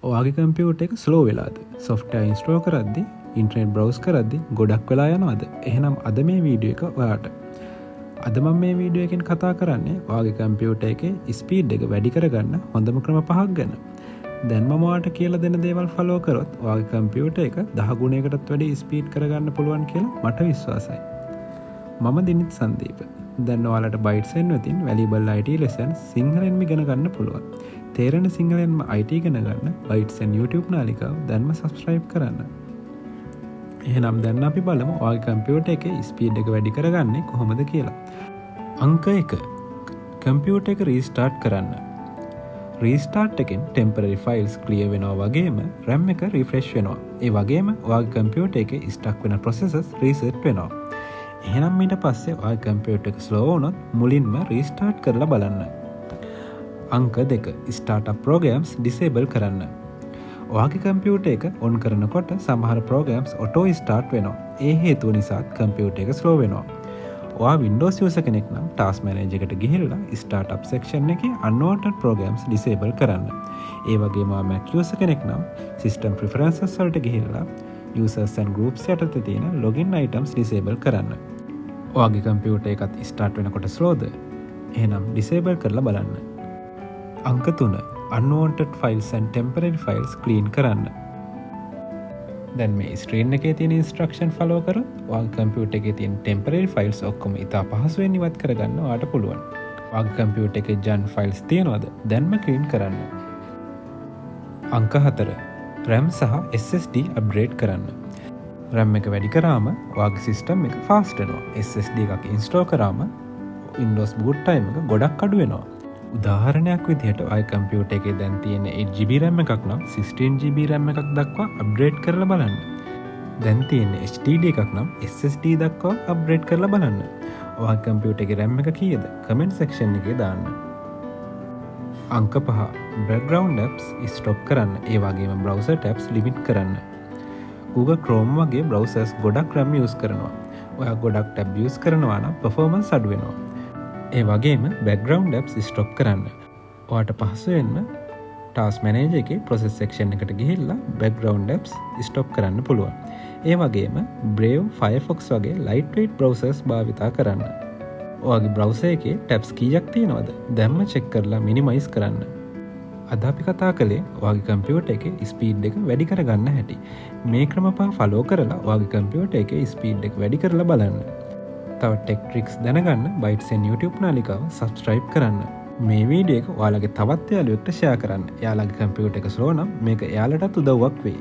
ඔයාගේ කම්පියුටර් එක ස්ලෝ වෙලාද? software install කරද්දී, internet browse කරද්දී ගොඩක් වෙලා යනවද? එහෙනම් අද මේ වීඩියෝ එක ඔයාට. අද මම මේ වීඩියෝ එකෙන් කතා කරන්නේ ඔයාගේ කම්පියුටර් එකේ ස්පීඩ් එක වැඩි කරගන්න හොඳම ක්‍රම 5ක් ගැන. දැන් මම ඔයාලට කියලා දෙන දේවල් ෆලෝ කරොත් ඔයාගේ කම්පියුටර් එක 10 ගුණයකටත් වැඩි ස්පීඩ් කරගන්න පුළුවන් කියලා මට විශ්වාසයි. මම දිනිත් සංදීප. දැන් ඔයාලට බයිට්ස් එන් වෙතින් වැලියබල් IT lessons සිංහලෙන්ම ඉගෙන ගන්න පුළුවන්. තේරෙන සිංහලෙන්ම IT ඉගෙන ගන්න බයිට්ස් එන් YouTube නාලිකාව දැන්ම subscribe කරන්න. එහෙනම් දැන් අපි බලමු ඔයාගේ කම්පියුටර් එකේ ස්පීඩ් එක වැඩි කරගන්නේ කොහොමද කියලා. අංක 1. කම්පියුටර් එක රීස්ටාර්ට් කරන්න. රීස්ටාර්ට් එකෙන් ටෙම්පරරි ෆයිල්ස් ක්ලියර් වෙනවා වගේම RAM එක රිෆ්‍රෙෂ් වෙනවා. ඒ වගේම ඔයාගේ කම්පියුටර් එකේ ස්ටක් වෙන processes රීසෙට් වෙනවා. එහෙනම් ඊට පස්සේ ඔයාගේ කම්පියුටර් එක ස්ලෝ වුණොත් මුලින්ම රීස්ටාර්ට් කරලා බලන්න. අංක 2. ස්ටාර්ට්අප් ප්‍රෝග්‍රෑම්ස් ඩිසේබල් කරන්න. ඔයාගේ කම්පියුටර් එක ඔන් කරනකොට සමහර ප්‍රෝග්‍රෑම්ස් ඔටෝ ස්ටාර්ට් වෙනවා. ඒ හේතුව නිසා කම්පියුටර් එක ස්ලෝ වෙනවා. ඔයා Windows user කෙනෙක් නම් Task Manager එකට ගිහිල්ලා Startup section එකේ unwanted programs disable කරන්න. ඒ වගේම ඔයා Mac user කෙනෙක් නම් System Preferences වලට ගිහිල්ලා Users and Groups යටතේ තියෙන Login items disable කරන්න. ඔයාගේ කම්පියුටර් එකත් start වෙනකොට slowද? එහෙනම් disable කරලා බලන්න. අංක 3. Unwanted files and temporary files clean කරන්න. දැන් මේ ස්ක්‍රීන් එකේ තියෙන ඉන්ස්ට්‍රක්ෂන් ෆලෝ කරොත් ඔයාගේ කම්පියුටර් එකේ තියෙන ටෙම්පරරි ෆයිල්ස් ඔක්කොම ඉතා පහසුවෙන් ඉවත් කරගන්න ඔයාට පුළුවන්. ඔයාගේ කම්පියුටර් එකේ ජන්ක් ෆයිල්ස් තියෙනවද? දැන්ම ක්ලීන් කරන්න. අංක 4. RAM සහ SSD අප්ග්‍රේඩ් කරන්න. RAM එක වැඩි කරාම ඔයාගේ සිස්ටම් එක ෆාස්ට් වෙනවා. SSD එකක් ඉන්ස්ටෝල් කරාම Windows boot time එක ගොඩක් අඩු වෙනවා. උදාහරණයක් විදිහට ඔයාගේ කම්පියුටර් එකේ දැන් තියෙන 8GB RAM එකක් නම් 16GB RAM එකක් දක්වා අප්ග්‍රේඩ් කරලා බලන්න. දැන් තියෙන HDD එකක් නම් SSD දක්වා අප්ග්‍රේඩ් කරලා බලන්න. ඔයාගේ කම්පියුටර් එකේ RAM එක කීයද? කමෙන්ට් සෙක්ෂන් එකේ දාන්න. අංක 5. background apps stop කරන්න. ඒ වගේම browser tabs limit කරන්න. Google Chrome වගේ browsers ගොඩක් RAM use කරනවා. ඔයා ගොඩක් tab use කරනවා නම් performance අඩු වෙනවා. ඒ වගේම background apps stop කරන්න. ඔයාට පහසුවෙන්ම Task Manager එකේ process section එකට ගිහිල්ලා background apps stop කරන්න පුළුවන්. ඒ වගේම Brave, Firefox වගේ lightweight browsers භාවිතා කරන්න. ඔයාගේ browser එකේ tabs කීයක් තියෙනවද? දැන්ම check කරලා minimize කරන්න. අද අපි කතා කළේ ඔයාගේ කම්පියුටර් එකේ ස්පීඩ් එක වැඩි කරගන්න හැටි. මේ ක්‍රම පහ ෆලෝ කරලා ඔයාගේ කම්පියුටර් එකේ ස්පීඩ් එක වැඩි කරලා බලන්න. තව ටෙක් ට්‍රික්ස් දැනගන්න බයිට්ස් එන් YouTube නාලිකාව subscribe කරන්න. මේ වීඩියෝ එක ඔයාලගේ තවත් යාළුවෙක්ට share කරන්න. එයාලගේ කම්පියුටර් එක ස්ලෝ නම් මේක එයාලටත් උදව්වක් වෙයි.